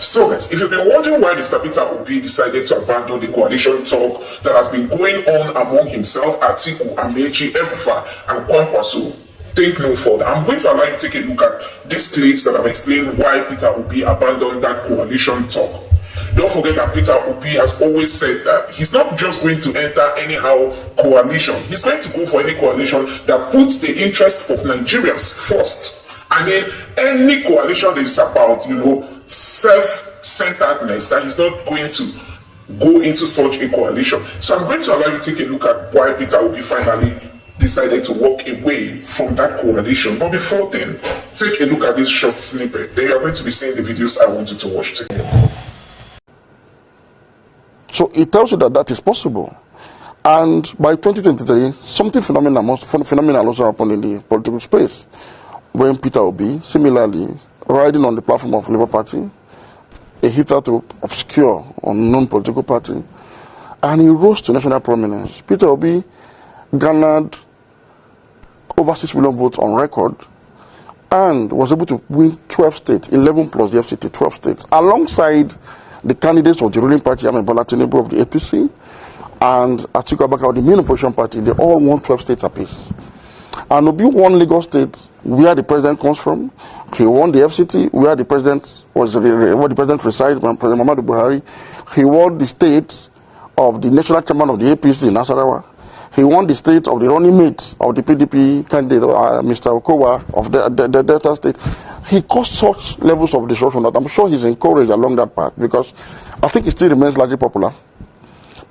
So guys, if you've been wondering why Mr. Peter Obi decided to abandon the coalition talk that has been going on among himself, Atiku, Amechi, El-Rufai, and Kwankwaso, think no further. I'm going to allow you to take a look at these clips that have explained why Peter Obi abandoned that coalition talk. Don't forget that Peter Obi has always said that he's not just going to enter anyhow coalition. He's going to go for any coalition that puts the interest of Nigerians first. And then any coalition that is about, self-centeredness, that he's not going to go into such a coalition. So I'm going to allow you to take a look at why Peter Obi finally decided to walk away from that coalition. But before then, take a look at this short snippet. Then you are going to be seeing the videos I want you to watch. Take a look. So it tells you that that is possible. And by 2023, something phenomenal also happened in the political space. When Peter Obi, similarly, riding on the platform of Labour Party, a hitherto obscure, unknown political party, and he rose to national prominence. Peter Obi garnered over 6 million votes on record and was able to win 12 states, 11 plus the FCT, 12 states, alongside the candidates of the ruling party, Bola Tinubu of the APC, and Atiku Abubakar of the main opposition party. They all won 12 states apiece. And Obi won Lagos State, where the president comes from. He won the FCT, where the president resides, President Muhammadu Buhari. He won the state of the national chairman of the APC in Nasarawa. He won the state of the running mate of the PDP candidate, Mr. Okowa of the Delta State. He caused such levels of disruption that I'm sure he's encouraged along that path, because I think he still remains largely popular.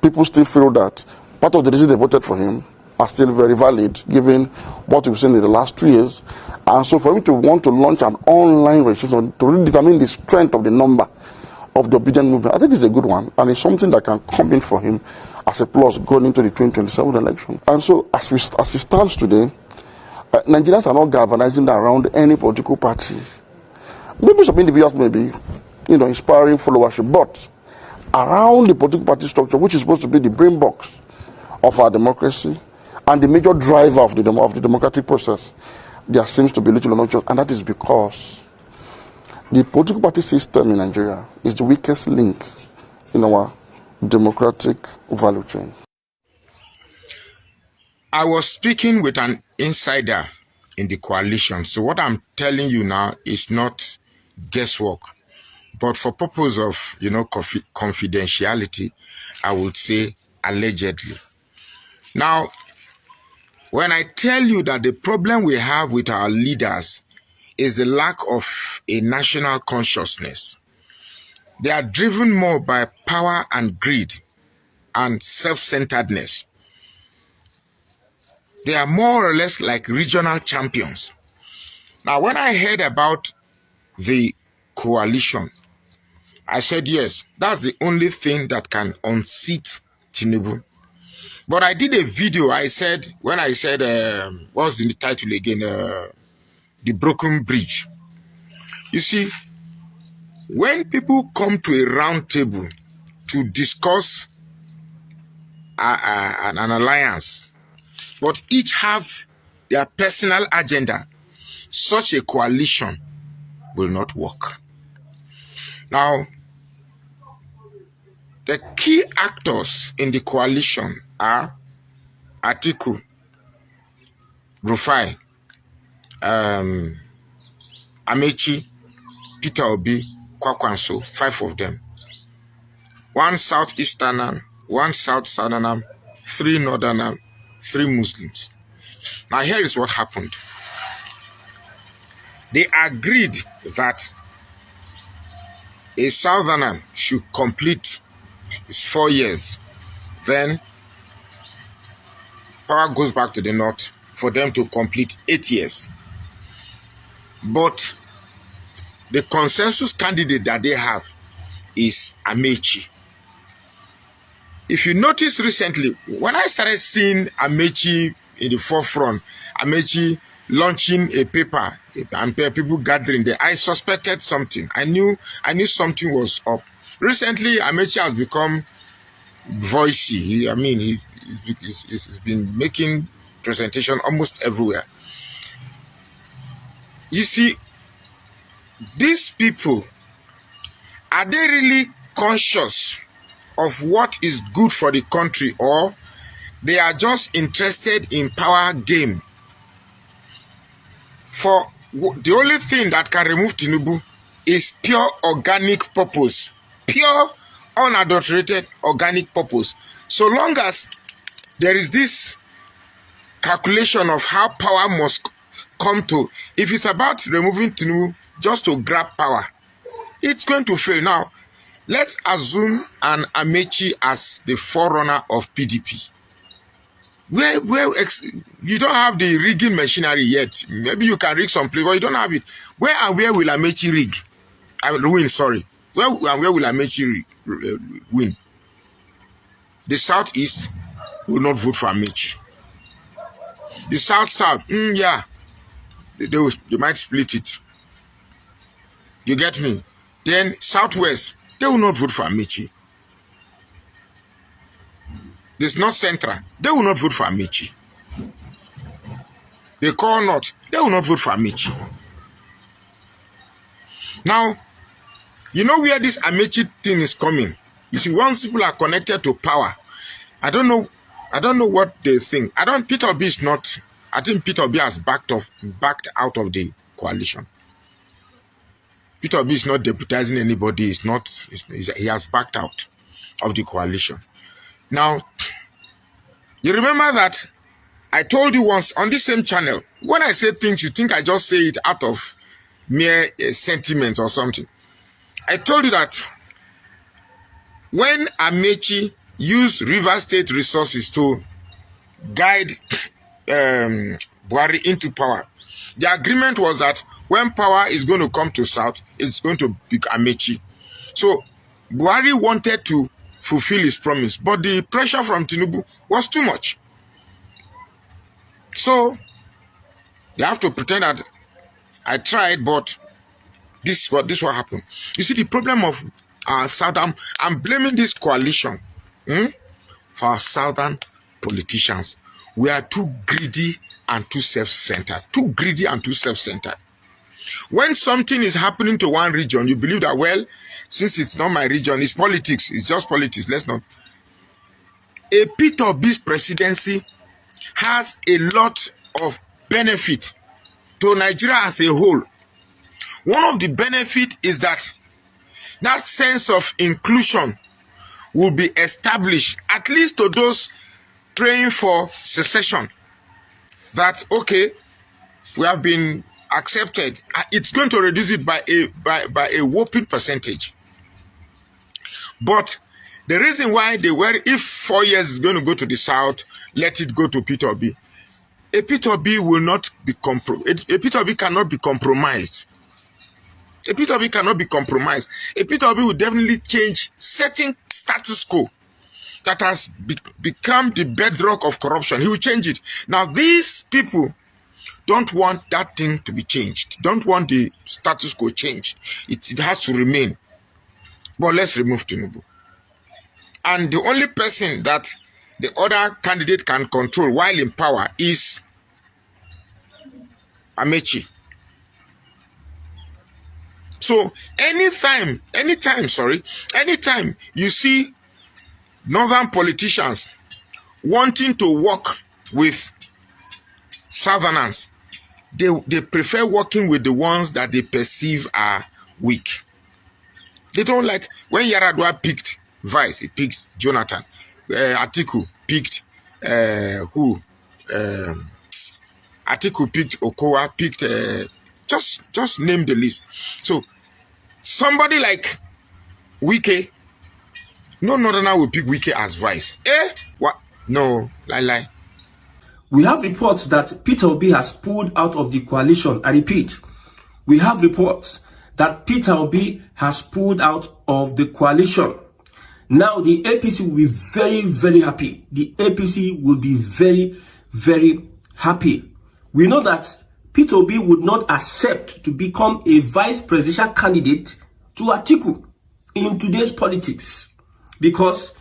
People still feel that part of the reason they voted for him are still very valid, given what we've seen in the last 2 years. And so for him to want to launch an online registration to really determine the strength of the number of the obedient movement, I think it's a good one, and it's something that can come in for him as a plus going into the 2027 election. And so as it stands today, Nigerians are not galvanizing around any political party. Maybe some individuals may be, inspiring followership, but around the political party structure, which is supposed to be the brain box of our democracy and the major driver of the democratic process, there seems to be little or no trust, and that is because the political party system in Nigeria is the weakest link in our democratic value chain. I was speaking with an insider in the coalition, so what I'm telling you now is not guesswork, but for purpose of confidentiality, I would say allegedly. Now, when I tell you that the problem we have with our leaders is the lack of a national consciousness, they are driven more by power and greed and self-centeredness. They are more or less like regional champions. Now, when I heard about the coalition, I said, yes, that's the only thing that can unseat Tinubu. But I did a video, what's the title again? The Broken Bridge. You see, when people come to a round table to discuss an alliance, but each have their personal agenda, such a coalition will not work. Now, the key actors in the coalition are Atiku, Rufai, Amechi, Peter Obi, Kwankwaso, 5 of them. 1 Southeasterner, 1 South-Southerner, 3 Northerner, 3 Muslims. Now here is what happened. They agreed that a Southerner should complete his 4 years. Then power goes back to the North for them to complete 8 years. But the consensus candidate that they have is Amechi. If you notice recently, when I started seeing Amechi in the forefront, Amechi launching a paper and people gathering there, I suspected something. I knew something was up. Recently, Amechi has become voicey. He's been making presentation almost everywhere. You see, these people are they really conscious of what is good for the country, or they are just interested in power game? For the only thing that can remove Tinubu is pure organic purpose, pure unadulterated organic purpose. So long as there is this calculation of how power must come to, if it's about removing Tinubu just to grab power, it's going to fail. Now, let's assume an Amechi as the forerunner of PDP. Where you don't have the rigging machinery yet. Maybe you can rig some place, but you don't have it. Where and where will Amechi rig? I will win, sorry. Where and where will Amechi win? The Southeast will not vote for Amechi. The South, yeah, they might split it. You get me? Then Southwest, they will not vote for Amechi. This North Central, they will not vote for Amechi. They call North, they will not vote for Amechi. Now, you know where this Amechi thing is coming. You see, once people are connected to power, I don't know what they think. Peter Obi is not. I think Peter Obi has backed out of the coalition. Peter Obi is not deputizing anybody. He has backed out of the coalition. Now, you remember that I told you once on this same channel, when I say things, you think I just say it out of mere sentiment or something. I told you that when Amechi used River State resources to guide Buhari into power, the agreement was that when power is going to come to South, it's going to be Amechi. So Buhari wanted to fulfill his promise, but the pressure from Tinubu was too much. So you have to pretend that I tried, but this what happened. You see, the problem of our southern, I'm blaming this coalition for our southern politicians. We are too greedy and too self-centered. Too greedy and too self-centered. When something is happening to one region, you believe that, well, since it's not my region, it's politics. It's just politics. Let's not. A Peter Obi's presidency has a lot of benefit to Nigeria as a whole. One of the benefits is that that sense of inclusion will be established, at least to those praying for secession. That, okay, we have been accepted. It's going to reduce it by a whopping percentage. But the reason why they were, if 4 years is going to go to the South, let it go to Peter Obi. A Peter Obi will not be a Peter Obi cannot be compromised. A Peter Obi cannot be compromised. A Peter Obi will definitely change certain status quo that has become the bedrock of corruption. He will change it. Now, these people don't want that thing to be changed. Don't want the status quo changed. It has to remain. But let's remove Tinubu. And the only person that the other candidate can control while in power is Amechi. So anytime you see northern politicians wanting to work with southerners, they prefer working with the ones that they perceive are weak. They don't like when Yaradua picked Vice, he picked Jonathan. Atiku picked Atiku picked Okowa, picked just name the list. So somebody like Wike, no northerner will pick Wike as Vice. What? No, lie. We have reports that Peter Obi has pulled out of the coalition. I repeat, we have reports that Peter Obi has pulled out of the coalition. Now the APC will be very, very happy. The APC will be very, very happy. We know that Peter Obi would not accept to become a vice presidential candidate to Atiku in today's politics, because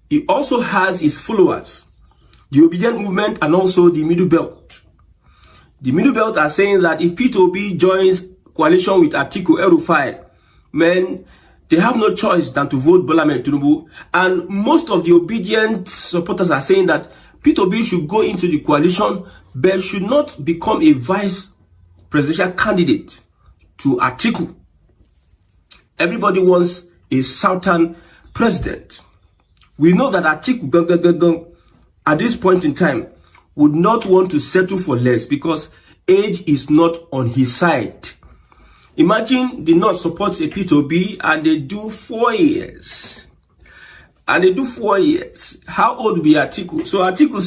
he also has his followers, the Obedient Movement and also the Middle Belt. The Middle Belt are saying that if Peter Obi joins coalition with Atiku El-Rufai, man, they have no choice than to vote Bola Ahmed Tinubu. And most of the obedient supporters are saying that Peter Obi should go into the coalition, but should not become a vice presidential candidate to Atiku. Everybody wants a Southern president. We know that Atiku, at this point in time, would not want to settle for less because age is not on his side. Imagine the North supports a Peter Obi and they do 4 years. And they do 4 years. How old will be Atiku? So Atiku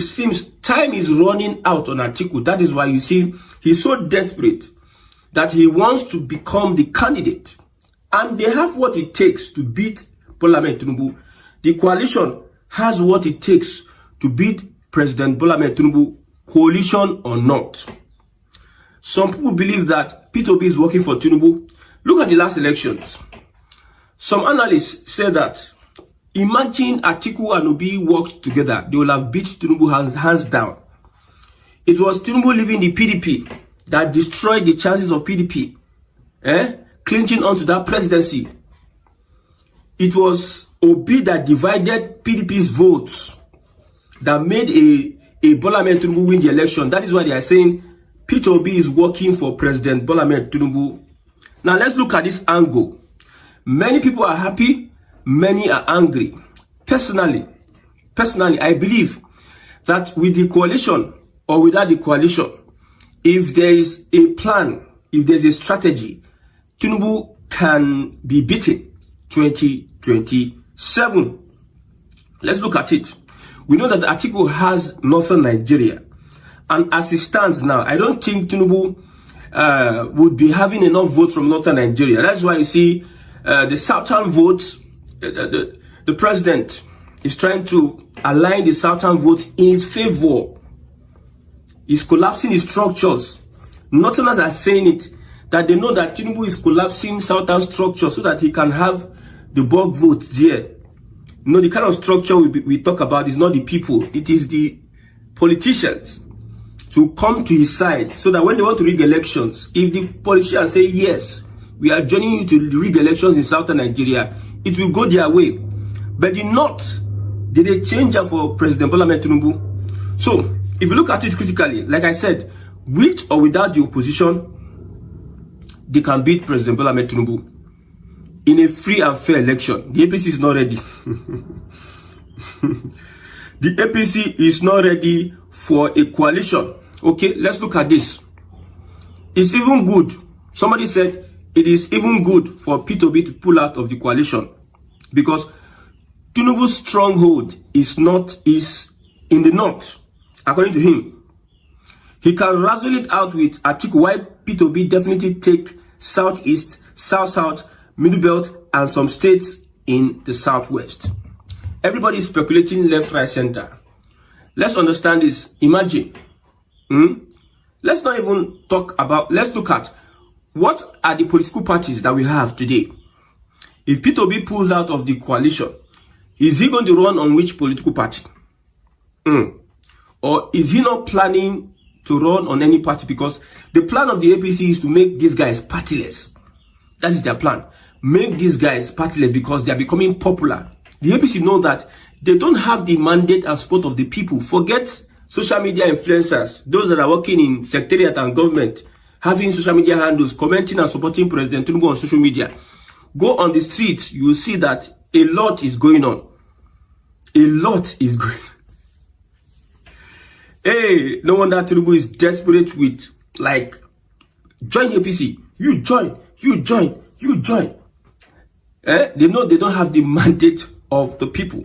seems time is running out on Atiku. That is why you see he's so desperate that he wants to become the candidate. And they have what it takes to beat Bola Ahmed Tinubu. The coalition has what it takes to beat President Bola Ahmed Tinubu, coalition or not. Some people believe that Peter Obi is working for Tinubu. Look at the last elections. Some analysts say that imagine Atiku and Obi worked together, they will have beat Tinubu hands down. It was Tinubu leaving the PDP that destroyed the chances of PDP clinching onto that presidency. It was Obi that divided PDP's votes that made a Bola Ahmed Tinubu win the election. That is why they are saying Peter Obi is working for President Bola Ahmed Tinubu. Now let's look at this angle. Many people are happy, many are angry. Personally, I believe that with the coalition or without the coalition, if there is a plan, if there's a strategy, Tinubu can be beaten 2027. Let's look at it. We know that Atiku has northern Nigeria. And as it stands now, I don't think Tinubu would be having enough votes from northern Nigeria. That's why you see the southern votes, the president is trying to align the southern votes in his favor. He's collapsing his structures. Northerners are saying it, that they know that Tinubu is collapsing southern structures so that he can have the bulk vote there. You know, the kind of structure we talk about is not the people, it is the politicians to come to his side so that when they want to rig elections, if the politicians say, yes, we are joining you to rig elections in southern Nigeria, it will go their way. But the North, did they change that for President Bola Ahmed Tinubu? So, if you look at it critically, like I said, with or without the opposition, they can beat President Bola Ahmed Tinubu in a free and fair election. The APC is not ready. The APC is not ready for a coalition. Okay, let's look at this. It's even good. Somebody said it is even good for Peter Obi to pull out of the coalition because Tinubu's stronghold is in the North, according to him. He can razzle it out with Atiku, while Peter Obi definitely take Southeast, South, Middle Belt, and some states in the Southwest. Everybody is speculating left, right, center. Let's understand this. Imagine. Let's not even talk about, let's look at what are the political parties that we have today. If Peter Obi pulls out of the coalition, is he going to run on which political party? Or is he not planning to run on any party? Because the plan of the APC is to make these guys partyless. That is their plan. Make these guys partyless because they are becoming popular. The APC know that they don't have the mandate and support of the people. Forget social media influencers, those that are working in secretariat and government, having social media handles, commenting and supporting President Tinubu on social media. Go on the streets, you will see that a lot is going on. A lot is going on. Hey, no wonder Tinubu is desperate with, like, join the APC. You join. They know they don't have the mandate of the people.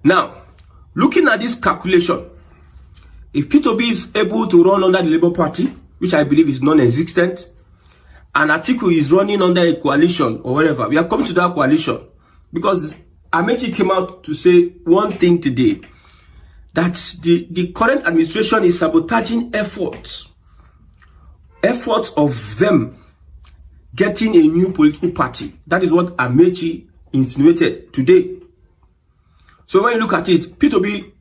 Now, looking at this calculation, if Peter Obi is able to run under the Labour Party, which I believe is non-existent, and Atiku is running under a coalition or whatever, we are coming to that coalition because Amechi came out to say one thing today, that the current administration is sabotaging efforts of them getting a new political party. That is what Amechi insinuated today. So when you look at it, Peter Obi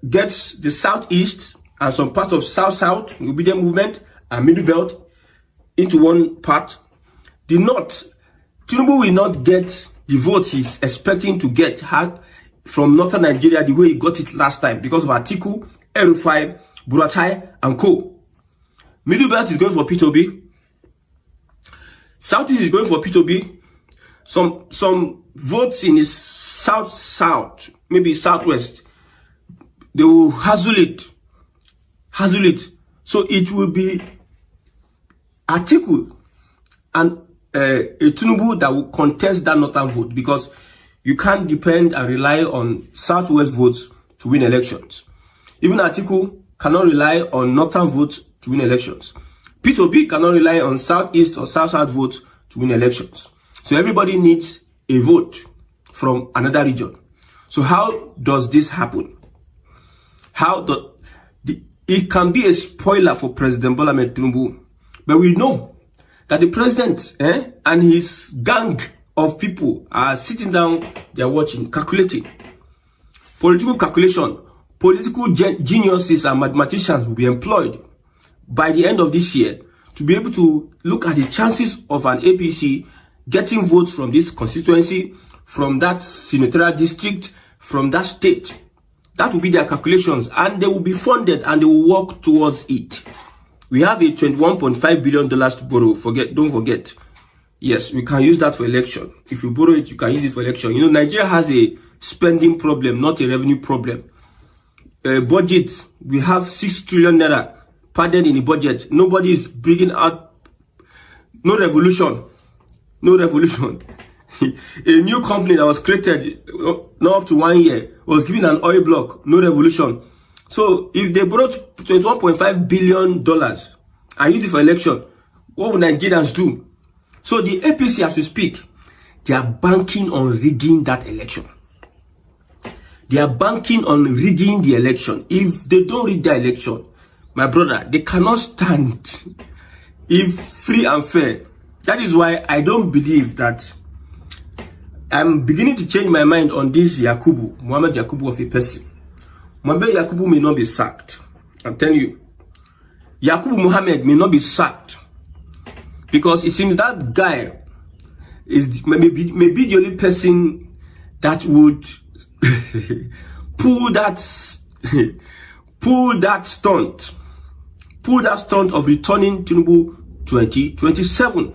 gets the Southeast and some parts of South, the obedient movement and Middle Belt into one part. The North, Tinubu will not get the vote he's expecting to get from northern Nigeria the way he got it last time because of Atiku, El-Rufai, Buratai, and co. Middle Belt is going for P2B. Southeast is going for P2B. Some votes in the south, maybe southwest, they will hassle it. So it will be Atiku and Tinubu that will contest that northern vote, because you can't depend and rely on southwest votes to win elections. Even Atiku cannot rely on northern votes to win elections. P2B cannot rely on southeast or south-south votes to win elections. So everybody needs a vote from another region. So how does this happen? It can be a spoiler for President Bola Ahmed Tinubu, but we know that the president and his gang of people are sitting down, they are watching, calculating. Political calculation, political geniuses and mathematicians will be employed by the end of this year to be able to look at the chances of an APC getting votes from this constituency, from that senatorial district, from that state. That will be their calculations, and they will be funded and they will work towards it. We have a $21.5 billion to borrow. Don't forget. Yes, we can use that for election. If you borrow it, you can use it for election. You know, Nigeria has a spending problem, not a revenue problem. Budget, we have 6 trillion naira padded in the budget. Nobody is bringing out. No revolution. A new company that was created not up to 1 year was given an oil block. No revolution. So if they brought $21.5 billion and use it for election, what would Nigerians do? So the APC, as we speak, they are banking on rigging that election. They are banking on rigging the election. If they don't rig the election, my brother, they cannot stand if free and fair. That is why I don't believe that. I'm beginning to change my mind on this Muhammad Yakubu of a person. Muhammad Yakubu may not be sacked. I'm telling you. Yakubu Muhammad may not be sacked. Because it seems that guy is maybe the only person that would pull that stunt of returning Tinubu 2027.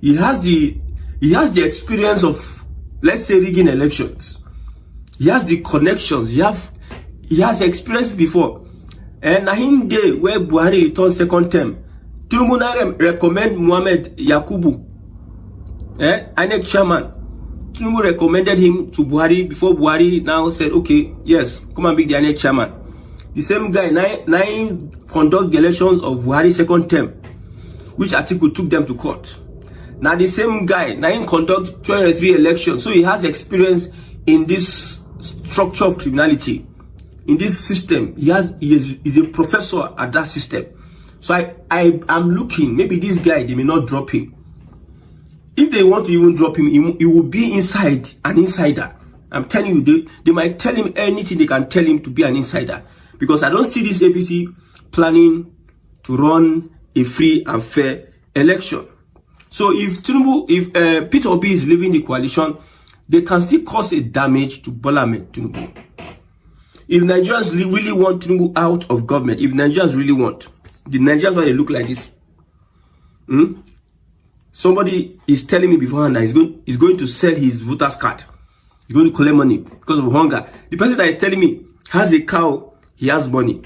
He has the experience of, let's say, rigging elections. He has the connections. He has experience before. And in day where Buhari returned second term, Tinubu recommend Muhammad Yakubu, INEC chairman. Tinubu recommended him to Buhari before Buhari now said, okay, yes, come and be the INEC chairman. The same guy nine conduct the elections of Buhari second term, which Atiku took them to court. Now the same guy nine conduct 23 elections, so he has experience in this structure of criminality, in this system. He is a professor at that system. So I'm looking, maybe this guy, they may not drop him. If they want to even drop him, he will be an insider. I'm telling you, they might tell him anything they can tell him to be an insider. Because I don't see this APC planning to run a free and fair election. So if Peter Obi is leaving the coalition, they can still cause a damage to Bola Ahmed Tinubu. If Nigerians really want Tinubu out of government, if Nigerians really want, the Nigerians want to look like this. Somebody is telling me beforehand that he's going to sell his voter's card. He's going to collect money because of hunger. The person that is telling me has a cow, he has money.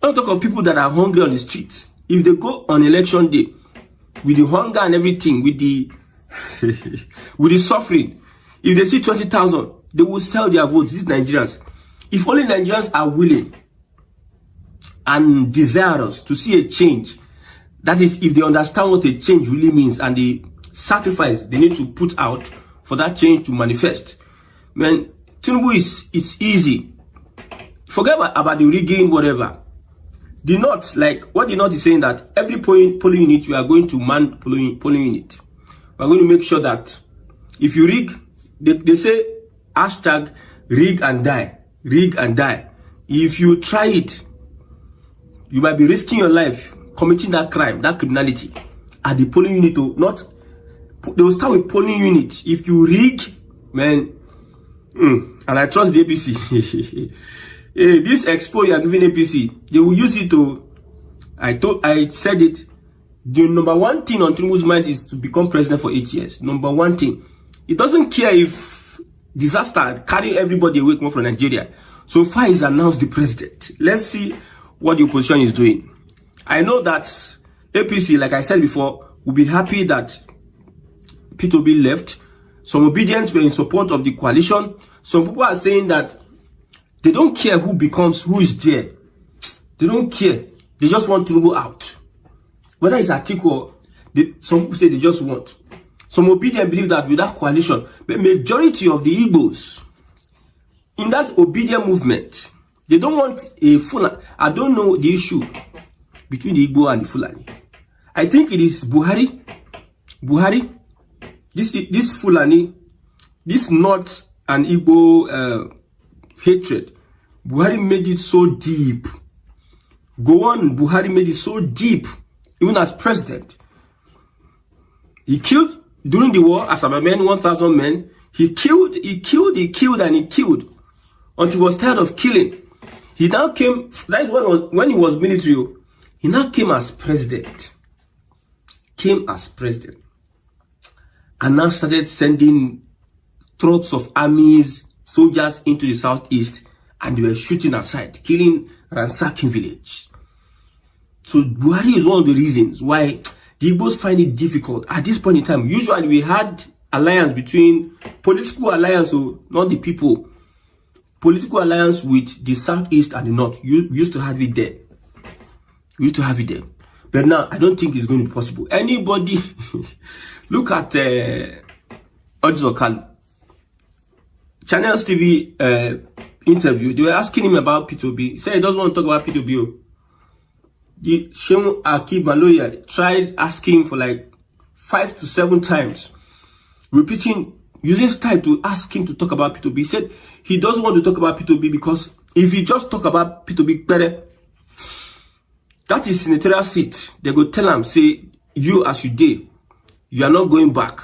I don't talk of people that are hungry on the streets. If they go on election day, with the hunger and everything, with the with the suffering, if they see 20,000, they will sell their votes. These Nigerians. If only Nigerians are willing and desirous to see a change, that is, if they understand what a change really means and the sacrifice they need to put out for that change to manifest. Man, Tinubu it's easy. Forget about the rigging, whatever. The North, like what the North is saying, that every polling unit, we are going to man polling unit. We are going to make sure that if you rig, they say hashtag rig and die. Rig and die. If you try it, you might be risking your life committing that crime, that criminality at the polling unit, not They will start with polling unit. If you rig, man, and I trust the APC. This expo you are giving APC, they will use it to. I said it. The number one thing on Tinubu's mind is to become president for 8 years. Number one thing. It doesn't care if disaster carry everybody away from Nigeria. So far, he's announced the president. Let's see what the opposition is doing. I know that APC, like I said before, will be happy that P2B left. Some Obedients were in support of the coalition. Some people are saying that they don't care who is there. They don't care. They just want to go out. Whether it's Atiku or some people say they just want. Some Obedients believe that with that coalition, the majority of the Igbos in that Obedient movement, they don't want a Fulani. I don't know the issue between the Igbo and the Fulani. I think it is Buhari. This Fulani, this not an Igbo hatred. Buhari made it so deep. Buhari made it so deep, even as president. He killed, during the war, as a man, 1,000 men. He killed, until he was tired of killing. He now came, that is when he was military, he now came as president. And now started sending troops of armies, soldiers into the southeast, and they were shooting aside, killing, ransacking village. So Buhari is one of the reasons why the Igbos find it difficult at this point in time. Usually we had alliance between political alliance, so not the people, political alliance with the southeast and the north. You used to have it there. But now I don't think it's going to be possible. Anybody look at Odizokan Channels TV interview. They were asking him about P2B. He said he doesn't want to talk about P2B. The Shehu Akib Maloya tried asking for like 5 to 7 times, repeating, using style to ask him to talk about P2B. He said he doesn't want to talk about P2B because if he just talk about P2B, better, that is senatorial seat. They go tell him, say, you as you did, you are not going back.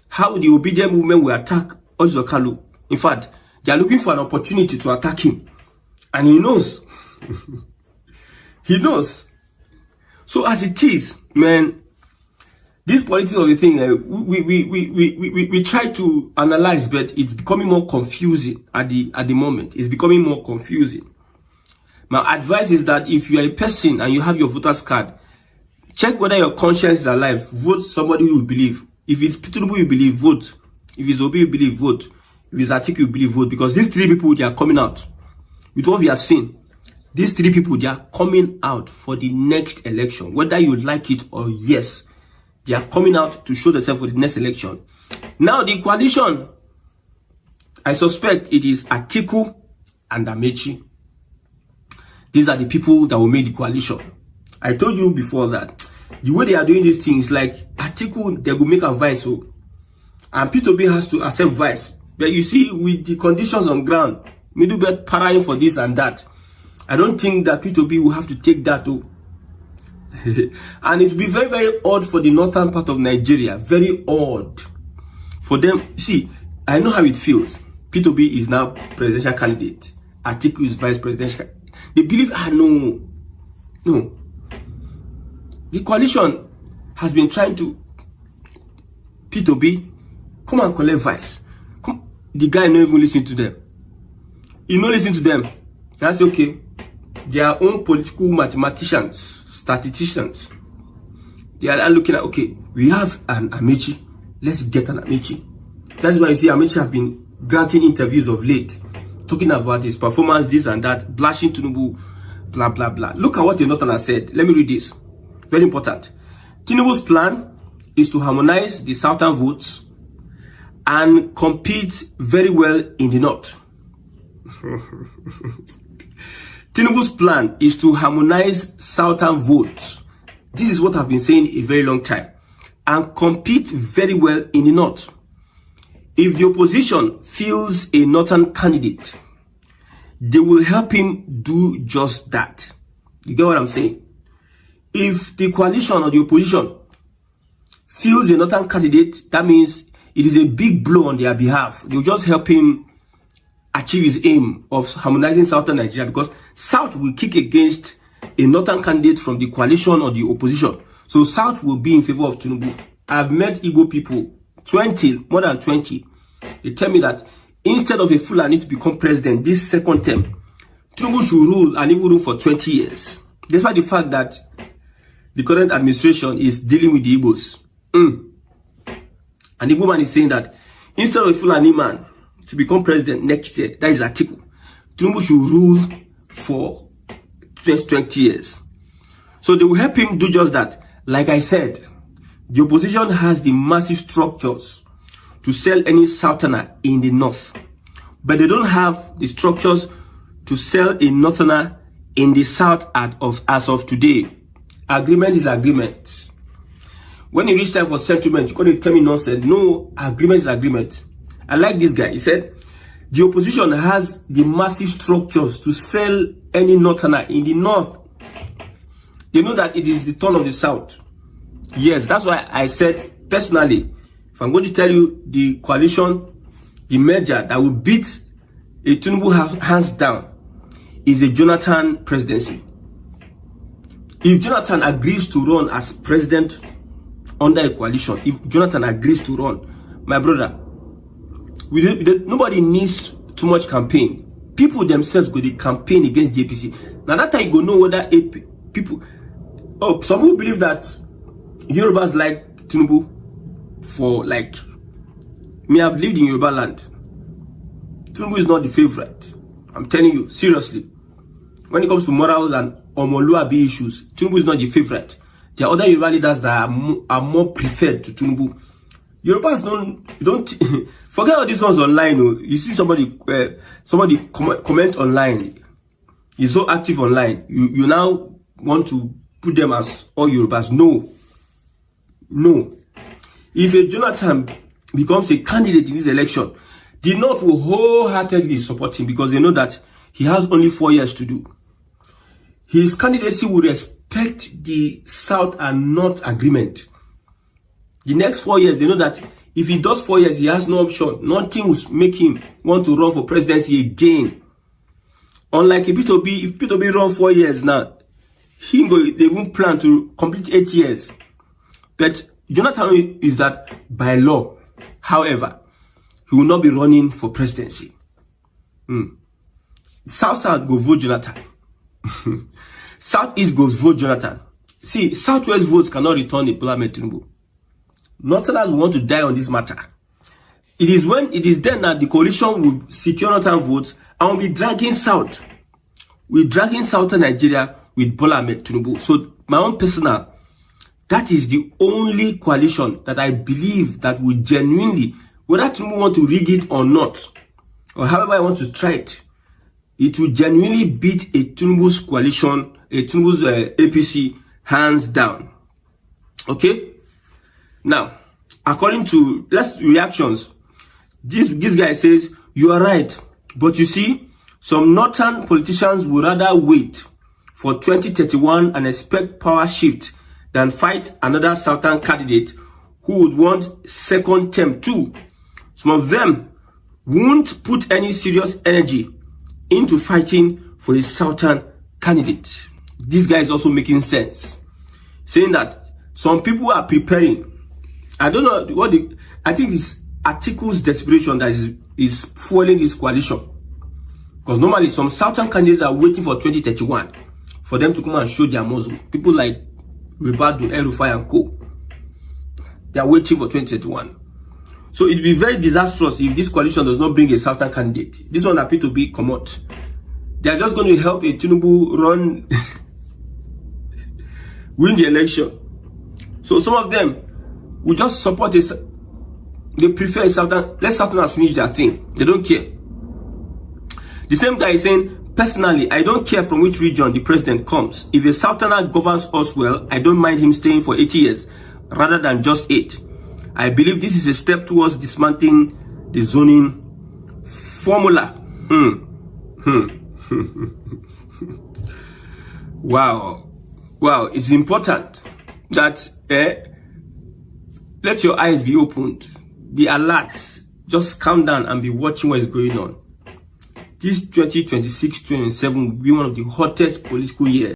How the Obedient movement will attack Ojizokalu. In fact, they are looking for an opportunity to attack him. And he knows. He knows. So as it is, man, this politics of the thing, we try to analyze, but it's becoming more confusing at the moment. It's becoming more confusing. My advice is that if you are a person and you have your voter's card, check whether your conscience is alive. Vote somebody you believe. If it's P2B you believe, vote. If it's Obi you believe, vote. If it's Atiku you believe, vote. Because these 3 people, they are coming out. With what we have seen, these 3 people, they are coming out for the next election. Whether you like it or yes, they are coming out to show themselves for the next election. Now, the coalition, I suspect it is Atiku and Amechi. These are the people that will make the coalition. I told you before that the way they are doing these things, like Atiku, they will make a vice, and P2B has to accept vice. But you see, with the conditions on ground, middle belt parrying for this and that, I don't think that P2B will have to take that too. And it will be very, very odd for the northern part of Nigeria. Very odd for them. See, I know how it feels. P2B is now presidential candidate. Atiku is vice presidential. They believe, no. The coalition has been trying to, P2B, come and collect vice. Come. The guy not even listen to them. He not listen to them. That's okay. Their own political mathematicians, statisticians, they are looking at, okay, we have an Amechi. Let's get an Amechi. That's why you see Amechi have been granting interviews of late, talking about his performance, this and that, bashing Tinubu, blah, blah, blah. Look at what the Northern has said. Let me read this. Very important. Tinubu's plan is to harmonize the Southern votes and compete very well in the North. Tinubu's plan is to harmonize Southern votes. This is what I've been saying a very long time. And compete very well in the North. If the opposition feels a Northern candidate, they will help him do just that. You get what I'm saying? If the coalition or the opposition feels a northern candidate, that means it is a big blow on their behalf. They'll just help him achieve his aim of harmonizing southern Nigeria, because South will kick against a northern candidate from the coalition or the opposition. So South will be in favor of Tinubu. I've met Igbo people, 20, more than 20. They tell me that instead of a Fulani to become president this second term, Tinubu should rule, and he will rule for 20 years. Despite the fact that the current administration is dealing with the Igbos. And the Igbo man is saying that instead of a Fulani man to become president next year, that is Atiku, Tinubu should rule for 20 years. So they will help him do just that. Like I said, the opposition has the massive structures to sell any southerner in the north, but they don't have the structures to sell a northerner in the south as of today. Agreement is agreement. When you reach time for settlement, you're going to tell me nonsense. No, agreement is agreement. I like this guy. He said, the opposition has the massive structures to sell any northerner in the north. They know that it is the turn of the south. Yes, that's why I said, personally, if I'm going to tell you the coalition, the merger that will beat a Tinubu hands down, is a Jonathan presidency. If Jonathan agrees to run as president under a coalition, if Jonathan agrees to run, my brother, nobody needs too much campaign. People themselves go to campaign against the APC. Now that time you go know whether people. Oh, some people believe that Yorubas like Tinubu for like. Me, have lived in Yoruba land. Tinubu is not the favorite. I'm telling you seriously. When it comes to morals and Omoluabi issues, Tinubu is not the favorite. There are other Yoruba leaders that are more preferred to Tinubu. Yorubas don't forget all these ones online. You see somebody comment online. He's so active online. You now want to put them as all Yorubas. No. If a Jonathan becomes a candidate in this election, the North will wholeheartedly support him, because they know that he has only 4 years to do. His candidacy will respect the South and North agreement. The next 4 years, they know that if he does 4 years, he has no option. Nothing will make him want to run for presidency again. Unlike if P2B run 4 years now, they won't plan to complete 8 years. But Jonathan is that by law. However, he will not be running for presidency. South go vote Jonathan. Southeast goes vote Jonathan. See, Southwest votes cannot return a Parliament Tinubu. Northerners want to die on this matter. It is then that the coalition will secure Northern votes and will be dragging South. We're dragging Southern Nigeria with Bola Ahmed Tinubu. So my own personal, that is the only coalition that I believe that will genuinely, whether Tinubu want to rig it or not, or however I want to try it, it will genuinely beat a Tinubu's coalition, a Tinubu's APC, hands down. Okay? Now, according to reactions, this guy says, you are right, but you see, some northern politicians would rather wait for 2031 and expect power shift than fight another southern candidate who would want second term too. Some of them won't put any serious energy into fighting for a southern candidate. This guy is also making sense, saying that some people are preparing. I don't know I think it's Atiku's desperation that is fueling this coalition. Because normally some southern candidates are waiting for 2031 for them to come and show their muzzle. People like El-Rufai and co. They are waiting for 2031. So it will be very disastrous if this coalition does not bring a southern candidate. This one appears to be come out. They are just going to help a Tinubu run, win the election. So some of them will just support this. They prefer a southern. Let southerners finish their thing. They don't care. The same guy is saying, personally, I don't care from which region the president comes. If a southerner governs us well, I don't mind him staying for 8 years rather than just 8. I believe this is a step towards dismantling the zoning formula. Wow, it's important that let your eyes be opened, be alert, just calm down and be watching what is going on. This 2026-27 will be one of the hottest political years.